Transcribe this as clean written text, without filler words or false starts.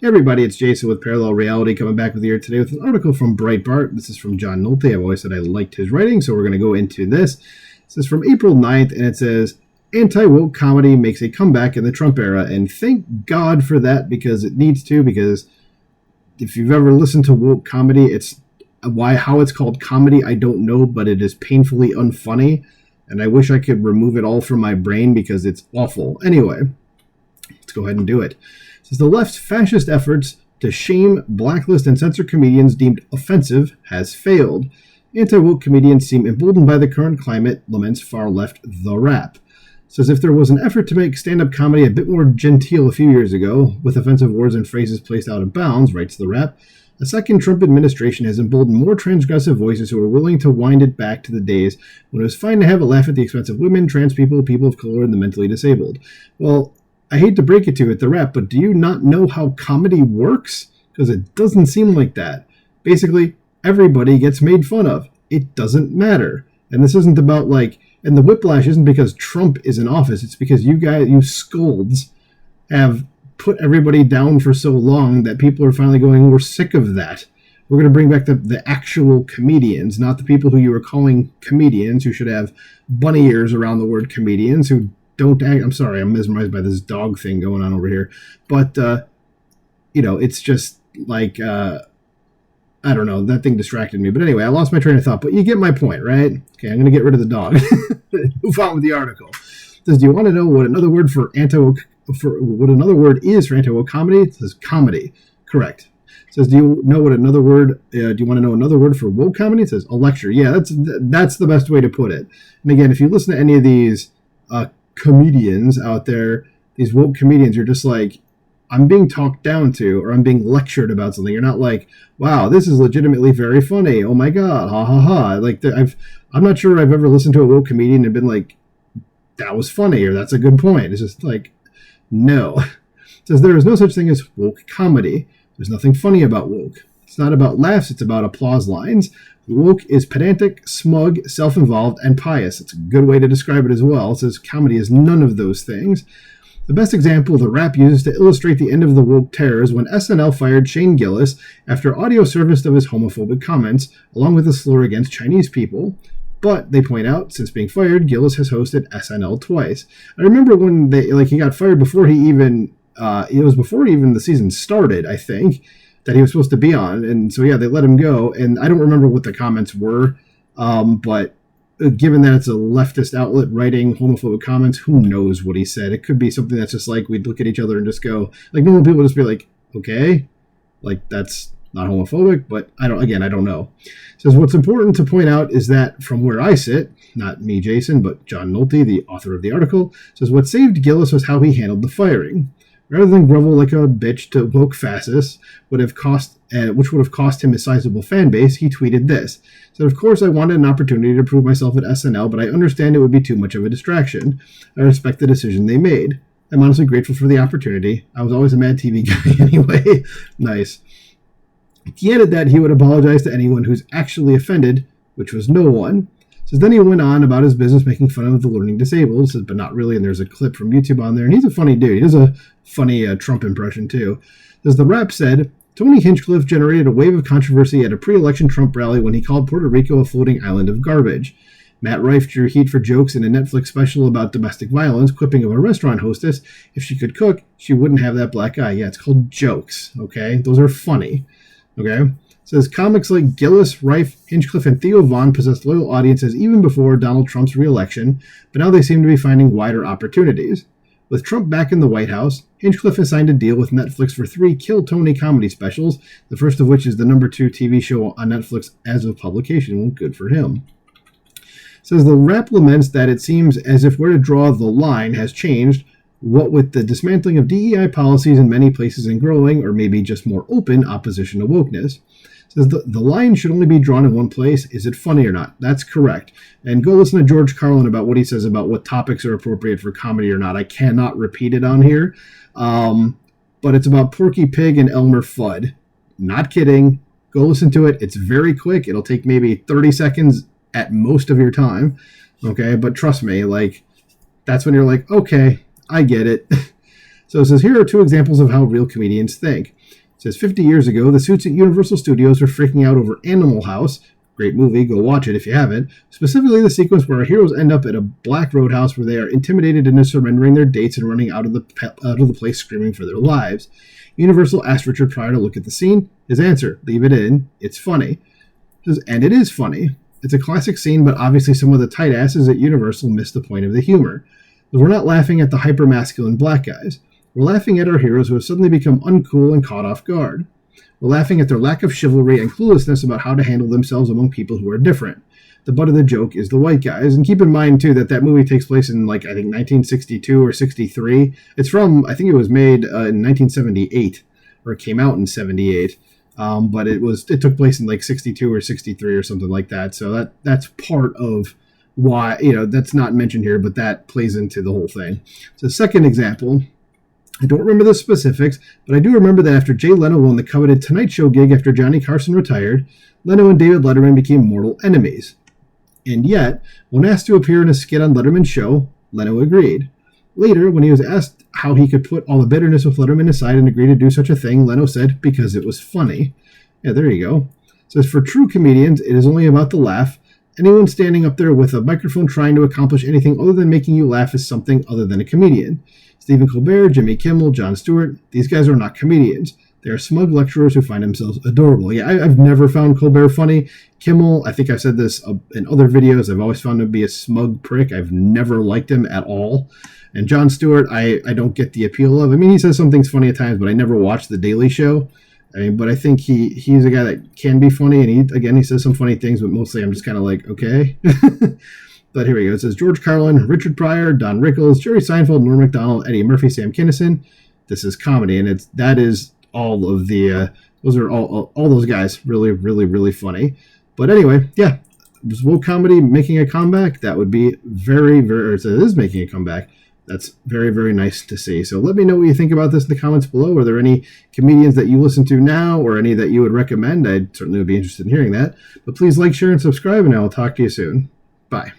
Hey everybody, it's Jason with Parallel Reality coming back with you here today with an article from Breitbart. This is from John Nolte. I've always said I liked his writing, so we're going to go into this. This is from April 9th, and it says, Anti-woke comedy makes a comeback in the Trump era, and thank God for that, because it needs to, because if you've ever listened to woke comedy, how it's called comedy, I don't know, but it is painfully unfunny, and I wish I could remove it all from my brain because it's awful. Anyway, let's go ahead and do it. Says the left's fascist efforts to shame, blacklist, and censor comedians deemed offensive has failed. Anti-woke comedians seem emboldened by the current climate, laments far left The Rap. Says if there was an effort to make stand-up comedy a bit more genteel a few years ago, with offensive words and phrases placed out of bounds, writes The Rap, a second Trump administration has emboldened more transgressive voices who are willing to wind it back to the days when it was fine to have a laugh at the expense of women, trans people, people of color, and the mentally disabled. Well, I hate to break it to you at The Rap, but do you not know how comedy works? Because it doesn't seem like that. Basically, everybody gets made fun of. It doesn't matter. And this isn't about and the whiplash isn't because Trump is in office. It's because you scolds, have put everybody down for so long that people are finally going, we're sick of that. We're going to bring back the actual comedians, not the people who you were calling comedians, who should have bunny ears around the word comedians, who don't act. I'm sorry, I'm mesmerized by this dog thing going on over here. But, it's just I don't know, that thing distracted me. But anyway, I lost my train of thought. But you get my point, right? Okay, I'm going to get rid of the dog. Move on with the article. It says, do you want to know what another word is for anti-woke comedy? It says comedy. Correct. It says, do you want to know another word for woke comedy? It says a lecture. Yeah, that's the best way to put it. And again, if you listen to any of these comedians out there, these woke comedians, you're just like, I'm being talked down to, or I'm being lectured about something. You're not like, wow, this is legitimately very funny. Oh my God, ha ha ha. I'm not sure I've ever listened to a woke comedian and been like, that was funny, or that's a good point. It's just like, no. It says there is no such thing as woke comedy. There's nothing funny about woke. It's not about laughs, it's about applause lines. Woke is pedantic, smug, self-involved, and pious. It's a good way to describe it as well. It says comedy is none of those things. The best example The Rap uses to illustrate the end of the woke terror is when SNL fired Shane Gillis after audio surfaced of his homophobic comments, along with a slur against Chinese people. But, they point out, since being fired, Gillis has hosted SNL twice. I remember when he got fired before before even the season started, I think, that he was supposed to be on. And so, yeah, they let him go. And I don't remember what the comments were, but given that it's a leftist outlet writing homophobic comments, who knows what he said? It could be something that's just like, we'd look at each other and just go, like, normal people just be like, okay, like, that's not homophobic, but I don't know. It says, what's important to point out is that from where I sit, not me, Jason, but John Nolte, the author of the article, says what saved Gillis was how he handled the firing. Rather than grovel like a bitch to woke fascists, which would have cost him a sizable fan base, he tweeted this. He said, of course, I wanted an opportunity to prove myself at SNL, but I understand it would be too much of a distraction. I respect the decision they made. I'm honestly grateful for the opportunity. I was always a Mad TV guy anyway. Nice. He added that he would apologize to anyone who's actually offended, which was no one. Says then he went on about his business making fun of the learning disabled, says, but not really, and there's a clip from YouTube on there, and he's a funny dude. He does a funny Trump impression, too. Says The Rap said, Tony Hinchcliffe generated a wave of controversy at a pre-election Trump rally when he called Puerto Rico a floating island of garbage. Matt Rife drew heat for jokes in a Netflix special about domestic violence, quipping of a restaurant hostess, if she could cook, she wouldn't have that black eye. Yeah, it's called jokes, okay? Those are funny, okay? Says comics like Gillis, Rife, Hinchcliffe, and Theo Vaughn possessed loyal audiences even before Donald Trump's re-election, but now they seem to be finding wider opportunities. With Trump back in the White House, Hinchcliffe has signed a deal with Netflix for 3 Kill Tony comedy specials, the first of which is the #2 TV show on Netflix as of publication. Well, good for him. Says The Rap laments that it seems as if where to draw the line has changed, what with the dismantling of DEI policies in many places and growing, or maybe just more open, opposition to wokeness. Says the line should only be drawn in one place. Is it funny or not? That's correct. And go listen to George Carlin about what he says about what topics are appropriate for comedy or not. I cannot repeat it on here. But it's about Porky Pig and Elmer Fudd. Not kidding. Go listen to it. It's very quick. It'll take maybe 30 seconds at most of your time. Okay, but trust me, that's when you're like, okay, I get it. So it says, here are two examples of how real comedians think. It says, 50 years ago, the suits at Universal Studios were freaking out over Animal House. Great movie, go watch it if you haven't. Specifically the sequence where our heroes end up at a black roadhouse where they are intimidated into surrendering their dates and running out of the place screaming for their lives. Universal asked Richard Pryor to look at the scene. His answer, leave it in, it's funny. It says, and it is funny. It's a classic scene, but obviously some of the tight asses at Universal missed the point of the humor. We're not laughing at the hyper-masculine black guys. We're laughing at our heroes who have suddenly become uncool and caught off guard. We're laughing at their lack of chivalry and cluelessness about how to handle themselves among people who are different. The butt of the joke is the white guys. And keep in mind, too, that movie takes place in, I think, 1962 or 63. It's from, I think it was made in 1978, or it came out in 78. But it took place in, 62 or 63 or something like that. So that's part of why, that's not mentioned here, but that plays into the whole thing. So second example, I don't remember the specifics, but I do remember that after Jay Leno won the coveted Tonight Show gig after Johnny Carson retired, Leno and David Letterman became mortal enemies. And yet, when asked to appear in a skit on Letterman's show, Leno agreed. Later, when he was asked how he could put all the bitterness with Letterman aside and agree to do such a thing, Leno said, because it was funny. Yeah, there you go. It says, for true comedians, it is only about the laugh. Anyone standing up there with a microphone trying to accomplish anything other than making you laugh is something other than a comedian. Stephen Colbert, Jimmy Kimmel, Jon Stewart, these guys are not comedians. They are smug lecturers who find themselves adorable. Yeah, I've never found Colbert funny. Kimmel, I think I've said this in other videos, I've always found him to be a smug prick. I've never liked him at all. And Jon Stewart, I don't get the appeal of. I mean, he says some things funny at times, but I never watched The Daily Show. But I think he's a guy that can be funny, and he says some funny things, but mostly I'm just kind of like, okay. But here we go. It says George Carlin, Richard Pryor, Don Rickles, Jerry Seinfeld, Norm Macdonald, Eddie Murphy, Sam Kinison. This is comedy, and that is all of the those are all those guys really, really, really funny. But anyway, yeah, was woke comedy making a comeback? That would be very, very. It is making a comeback. That's very, very nice to see. So let me know what you think about this in the comments below. Are there any comedians that you listen to now or any that you would recommend? I certainly would be interested in hearing that. But please like, share, and subscribe, and I will talk to you soon. Bye.